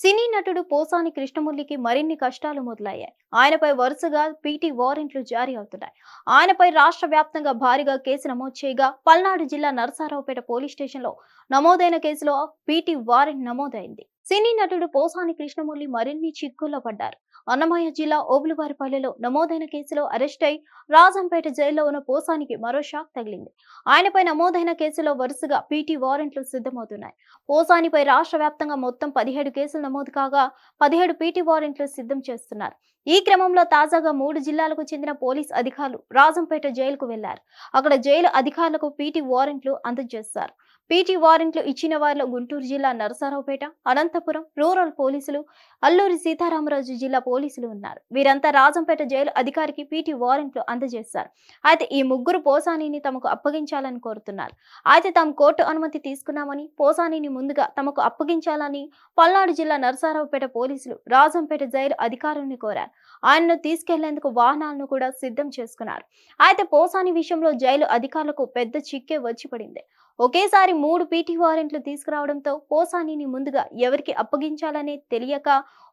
సినీ నటుడు పోసాని కృష్ణమురళికి మరిన్ని కష్టాలు మొదలయ్యాయి. ఆయనపై వరుసగా పీటీ వారెంట్లు జారీ అవుతున్నాయి. ఆయనపై రాష్ట్ర వ్యాప్తంగా భారీగా కేసు నమోదు చేయగా పల్నాడు జిల్లా నరసరావుపేట పోలీస్ స్టేషన్లో నమోదైన కేసులో పీటీ వారెంట్ నమోదైంది. సినీ నటుడు పోసాని కృష్ణమురళి మరిన్ని చిక్కుల్లో పడ్డారు. అన్నమయ్య జిల్లా ఓబులవారిపల్లెలో నమోదైన కేసులో అరెస్ట్ అయి రాజంపేట జైల్లో ఉన్న పోసానికి మరో షాక్ తగిలింది. ఆయనపై నమోదైన కేసులో వరుసగా పీటీ వారెంట్లు సిద్ధమవుతున్నాయి. పోసానిపై రాష్ట్ర వ్యాప్తంగా మొత్తం 17 కేసులు నమోదు కాగా 17 పీటీ వారెంట్లు సిద్ధం చేస్తున్నారు. ఈ క్రమంలో తాజాగా 3 జిల్లాలకు చెందిన పోలీస్ అధికారులు రాజంపేట జైలుకు వెళ్లారు. అక్కడ జైలు అధికారులకు పీటీ వారెంట్లు అందజేశారు. పీటీ వారెంట్లు ఇచ్చిన వారిలో గుంటూరు జిల్లా నరసరావుపేట, అనంతపురం రూరల్ పోలీసులు, అల్లూరి సీతారామరాజు జిల్లా పోలీసులు ఉన్నారు. వీరంతా రాజంపేట జైలు అధికారికి పీటీ వారెంట్లు అందజేశారు. అయితే ఈ ముగ్గురు పోసానిని తమకు అప్పగించాలని కోరుతున్నారు. అయితే తాము కోర్టు అనుమతి తీసుకున్నామని, పోసానిని ముందుగా తమకు అప్పగించాలని పల్నాడు జిల్లా నరసరావుపేట పోలీసులు రాజంపేట జైలు అధికారులను కోరారు. ఆయనను తీసుకెళ్లేందుకు వాహనాలను కూడా సిద్ధం చేసుకున్నారు. అయితే పోసాని విషయంలో జైలు అధికారులకు పెద్ద చిక్కే వచ్చి పడింది. ఒకేసారి 3 పీటీ వారెంట్లు తీసుకురావడంతో పోసానిని ముందుగా ఎవరికి అప్పగించాలనే తెలియక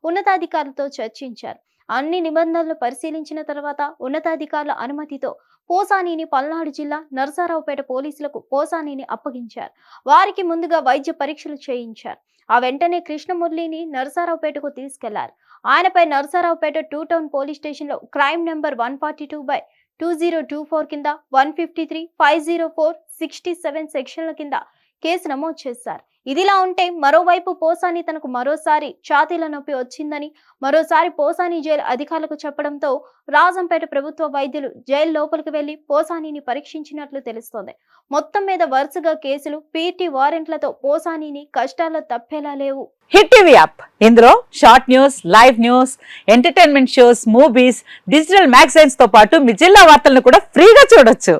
ఉన్నతాధికారులతో చర్చించారు. అన్ని నిబంధనలు పరిశీలించిన తర్వాత ఉన్నతాధికారుల అనుమతితో పోసానిని పల్నాడు జిల్లా నరసరావుపేట పోలీసులకు పోసానిని అప్పగించారు. వారికి ముందుగా వైద్య పరీక్షలు చేయించారు. ఆ వెంటనే కృష్ణమురళిని నరసరావుపేటకు తీసుకెళ్లారు. ఆయనపై నరసరావుపేట 2 టౌన్ పోలీస్ స్టేషన్లో క్రైమ్ నెంబర్ 142/2024 కింద 153, 504, 67 సెక్షన్ల కింద కేసు నమోదు చేశారు. ఇదిలా ఉంటే మరోవైపు పోసాని తనకు మరోసారి ఛాతీల నొప్పి వచ్చిందని మరోసారి పోసాని జైలు అధికారులకు చెప్పడంతో రాజంపేట ప్రభుత్వ వైద్యులు జైలు లోపలికి వెళ్లి పోసానిని పరీక్షించినట్లు తెలుస్తోంది. మొత్తం మీద వరుసగా కేసులు, పీటీ వారెంట్లతో పోసానిని కష్టాల్లో తప్పేలా లేవు. హిట్ టీవీ యాప్, ఇందులో short news, live news, entertainment shows, movies, digital magazines తో పాటు మీ జిల్లా వార్తలను కూడా ఫ్రీగా చూడొచ్చు.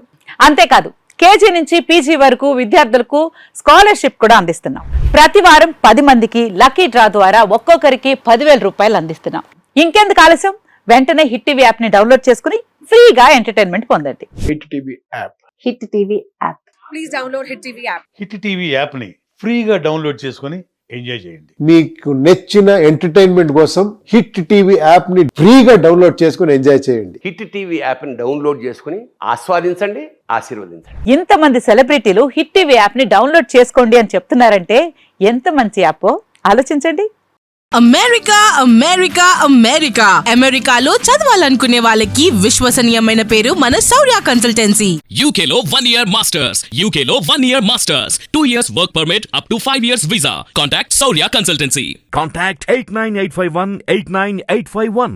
అంతేకాదు కేజీ నుంచి పీజీ వరకు విద్యార్థులకు స్కాలర్షిప్ కూడా అందిస్తున్నాం. ప్రతి వారం 10 మందికి లక్కీ డ్రా ద్వారా ఒక్కొక్కరికి 10,000 రూపాయలు అందిస్తున్నాం. ఇంకెందుకు ఆలస్యం, వెంటనే హిట్ టీవీ యాప్ ని డౌన్లోడ్ చేసుకుని ఫ్రీగా ఎంటర్టైన్మెంట్ పొందండి. Hit TV app. Hit TV app. Please download hit TV app. Hit TV app ని ఫ్రీగా డౌన్లోడ్ చేసుకుని ఎంజాయ్ చేయండి. మీకు నచ్చిన ఎంటర్టైన్మెంట్ కోసం హిట్ టీవీ యాప్ ని ఫ్రీగా డౌన్లోడ్ చేసుకుని ఎంజాయ్ చేయండి. హిట్ టీవీ యాప్ ని డౌన్లోడ్ చేసుకుని ఆస్వాదించండి, ఆశీర్వదించండి. ఇంతమంది సెలబ్రిటీలు హిట్ టీవీ యాప్ ని డౌన్లోడ్ చేసుకోండి అని చెప్తున్నారంటే ఎంత మంచి యాప్ ఆలోచించండి. అమెరికా అమెరికా అమెరికా అమెరికాలో చదవాలనుకునే వాళ్ళకి విశ్వసనీయమైన పేరు మన శౌర్య కన్సల్టెన్సీ. UK లో 1 year masters. UK లో 1 year masters. 2 years work permit up to 5 years visa. Contact Shaurya Consultancy. Contact 89851 89851.